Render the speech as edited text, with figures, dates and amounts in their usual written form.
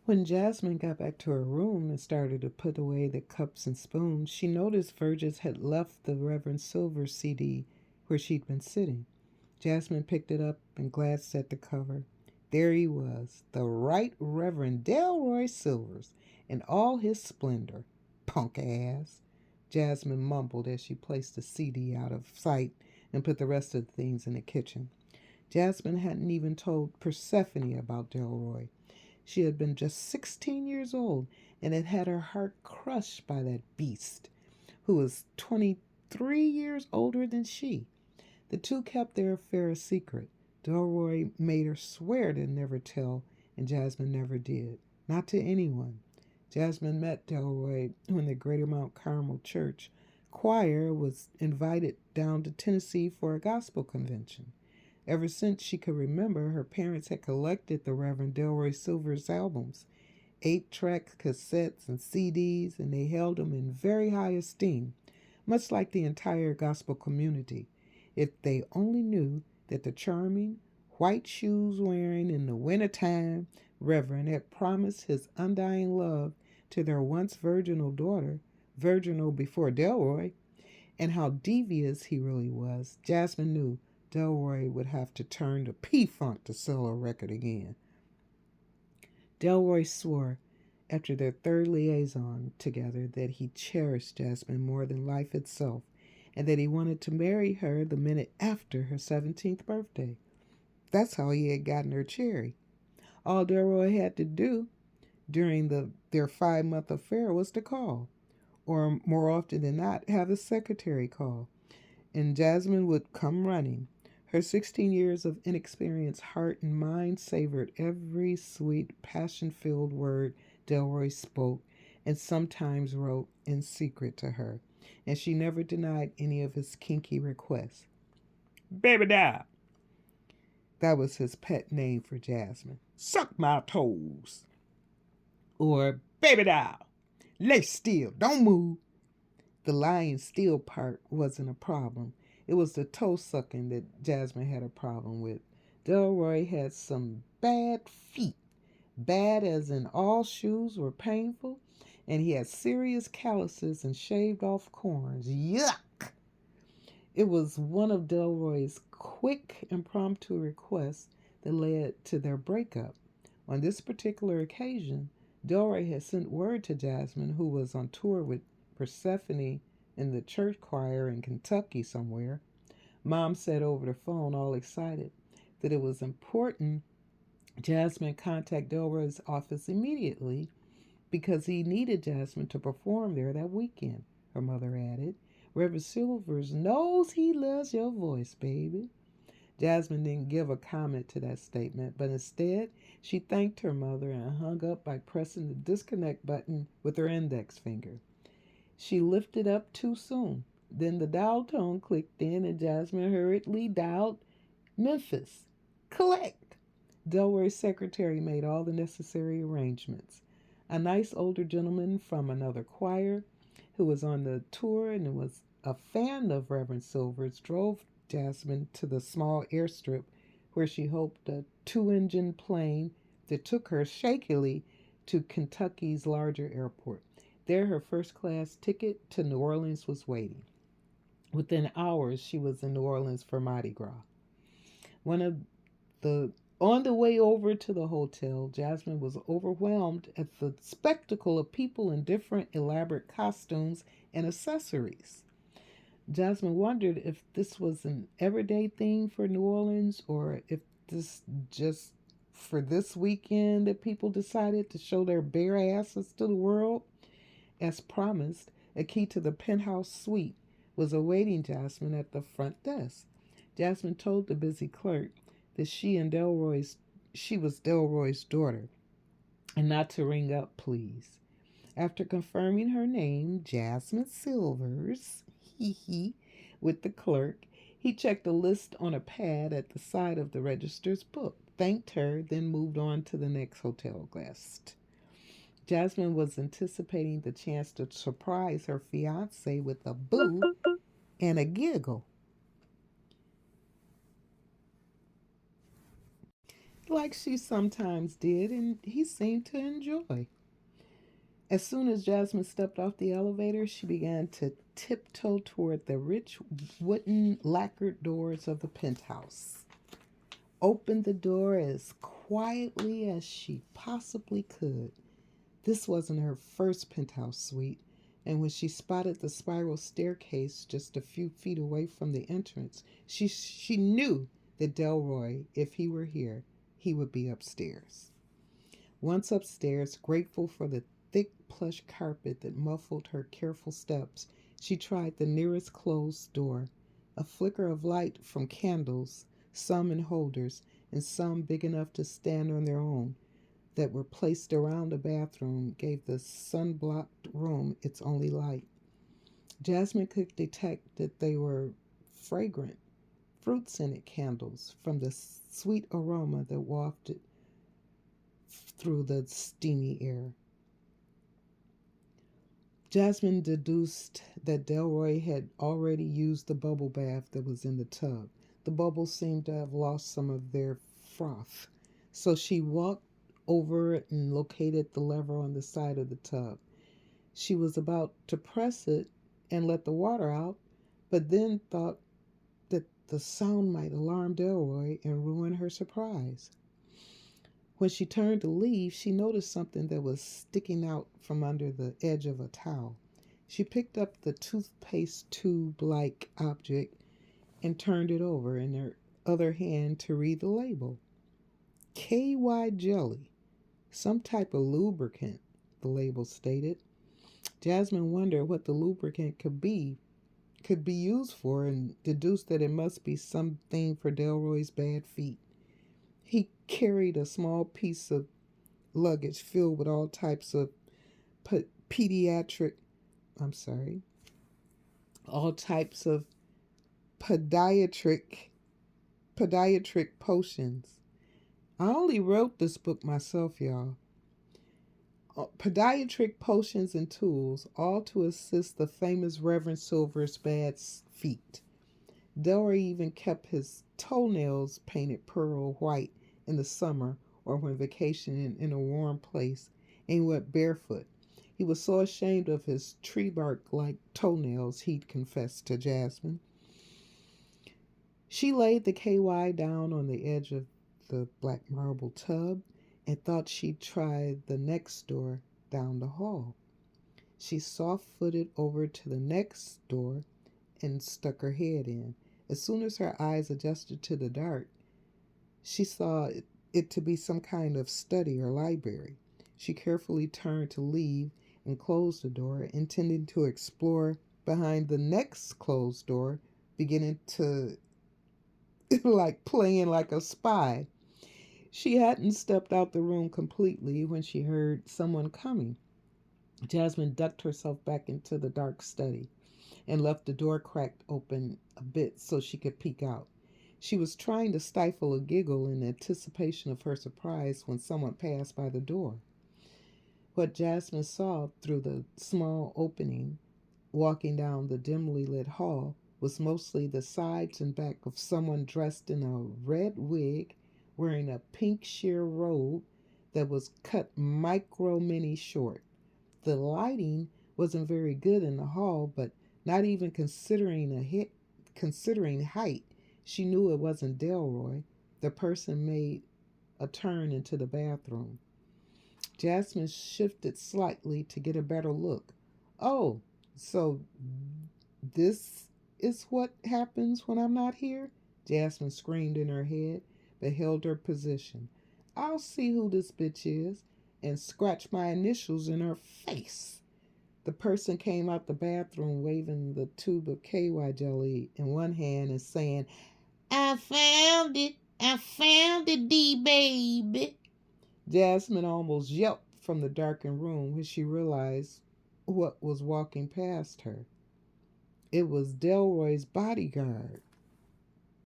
When Jasmine got back to her room and started to put away the cups and spoons, she noticed Burgess had left the Reverend Silver's CD where she'd been sitting. Jasmine picked it up and glanced at the cover. There he was, the Right Reverend Delroy Silvers, in all his splendor. Punk ass. Jasmine mumbled as she placed the CD out of sight and put the rest of the things in the kitchen. Jasmine hadn't even told Persephone about Delroy. She had been just 16 years old and had had her heart crushed by that beast, who was 23 years older than she. The two kept their affair a secret. Delroy made her swear to never tell, and Jasmine never did. Not to anyone. Jasmine met Delroy when the Greater Mount Carmel Church choir was invited down to Tennessee for a gospel convention. Ever since she could remember, her parents had collected the Reverend Delroy Silver's albums, 8-track cassettes and CDs, and they held them in very high esteem, much like the entire gospel community. If they only knew that the charming, white shoes wearing in the wintertime Reverend had promised his undying love to their once virginal daughter, virginal before Delroy, and how devious he really was, Jasmine knew Delroy would have to turn to P-Funk to sell a record again. Delroy swore after their third liaison together that he cherished Jasmine more than life itself and that he wanted to marry her the minute after her 17th birthday. That's how he had gotten her cherry. All Delroy had to do during their 5-month affair was to call, or more often than not, have the secretary call, and Jasmine would come running. Her 16 years of inexperienced heart and mind savored every sweet, passion filled word Delroy spoke and sometimes wrote in secret to her, and she never denied any of his kinky requests. Baby doll. That was his pet name for Jasmine. Suck my toes. Or baby doll. Lay still. Don't move. The lying still part wasn't a problem. It was the toe sucking that Jasmine had a problem with. Delroy had some bad feet. Bad as in all shoes were painful, and he had serious calluses and shaved off corns. Yuck! It was one of Delroy's quick, impromptu requests that led to their breakup. On this particular occasion, Delroy had sent word to Jasmine, who was on tour with Persephone in the church choir in Kentucky somewhere. Mom said over the phone, all excited, that it was important Jasmine contact Delroy's office immediately because he needed Jasmine to perform there that weekend. Her mother added, Reverend Silvers knows he loves your voice, baby. Jasmine didn't give a comment to that statement, but instead she thanked her mother and hung up by pressing the disconnect button with her index finger. She lifted up too soon. Then the dial tone clicked in and Jasmine hurriedly dialed Memphis. Collect. Delroy's secretary made all the necessary arrangements. A nice older gentleman from another choir who was on the tour and was a fan of Reverend Silvers drove Jasmine to the small airstrip where she hoped a 2-engine plane that took her shakily to Kentucky's larger airport. There, her first class ticket to New Orleans was waiting. Within hours, she was in New Orleans for Mardi Gras. One of the On the way over to the hotel, Jasmine was overwhelmed at the spectacle of people in different elaborate costumes and accessories. Jasmine wondered if this was an everyday thing for New Orleans or if this just for this weekend that people decided to show their bare asses to the world. As promised, a key to the penthouse suite was awaiting Jasmine at the front desk. Jasmine told the busy clerk that she was Delroy's daughter, and not to ring up, please. After confirming her name, Jasmine Silvers, with the clerk, he checked a list on a pad at the side of the register's book, thanked her, then moved on to the next hotel guest. Jasmine was anticipating the chance to surprise her fiance with a boo and a giggle. like she sometimes did, and he seemed to enjoy. As soon as Jasmine stepped off the elevator, she began to tiptoe toward the rich wooden lacquered doors of the penthouse. Opened the door as quietly as she possibly could. This wasn't her first penthouse suite, and when she spotted the spiral staircase just a few feet away from the entrance, she knew that Delroy, if he were here, he would be upstairs. Once upstairs, grateful for the thick plush carpet that muffled her careful steps, she tried the nearest closed door. A flicker of light from candles, some in holders, and some big enough to stand on their own, that were placed around the bathroom, gave the sun-blocked room its only light. Jasmine could detect that they were fragrant, fruit-scented candles from the sweet aroma that wafted through the steamy air. Jasmine deduced that Delroy had already used the bubble bath that was in the tub. The bubbles seemed to have lost some of their froth, so she walked over and located the lever on the side of the tub. She was about to press it and let the water out, but then thought that the sound might alarm Delroy and ruin her surprise. When she turned to leave, she noticed something that was sticking out from under the edge of a towel. She picked up the toothpaste tube like object and turned it over in her other hand to read the label. KY jelly, some type of lubricant, the label stated. Jasmine wondered what the lubricant could be used for and deduced that it must be something for Delroy's bad feet. He carried a small piece of luggage filled with all types of pediatric, I'm sorry, all types of pediatric potions. I only wrote this book myself, y'all. Pediatric potions and tools, all to assist the famous Reverend Silver's bad feet. Delroy even kept his toenails painted pearl white in the summer or when vacationing in a warm place, and he went barefoot. He was so ashamed of his tree bark like toenails, he'd confessed to Jasmine. She laid the KY down on the edge of the black marble tub and thought she'd try the next door down the hall. She soft footed over to the next door and stuck her head in. As soon as her eyes adjusted to the dark, she saw it to be some kind of study or library. She carefully turned to leave and closed the door, intending to explore behind the next closed door, beginning to like playing like a spy. She hadn't stepped out the room completely when she heard someone coming. Jasmine ducked herself back into the dark study and left the door cracked open a bit so she could peek out. She was trying to stifle a giggle in anticipation of her surprise when someone passed by the door. What Jasmine saw through the small opening, walking down the dimly lit hall, was mostly the sides and back of someone dressed in a red wig, wearing a pink sheer robe that was cut micro mini short. The lighting wasn't very good in the hall, but not even considering height, she knew it wasn't Delroy. The person made a turn into the bathroom. Jasmine shifted slightly to get a better look. Oh, so this is what happens when I'm not here? Jasmine screamed in her head, but held her position. I'll see who this bitch is and scratch my initials in her face. The person came out the bathroom waving the tube of KY jelly in one hand and saying, I found it. I found it, D-baby. Jasmine almost yelped from the darkened room when she realized what was walking past her. It was Delroy's bodyguard.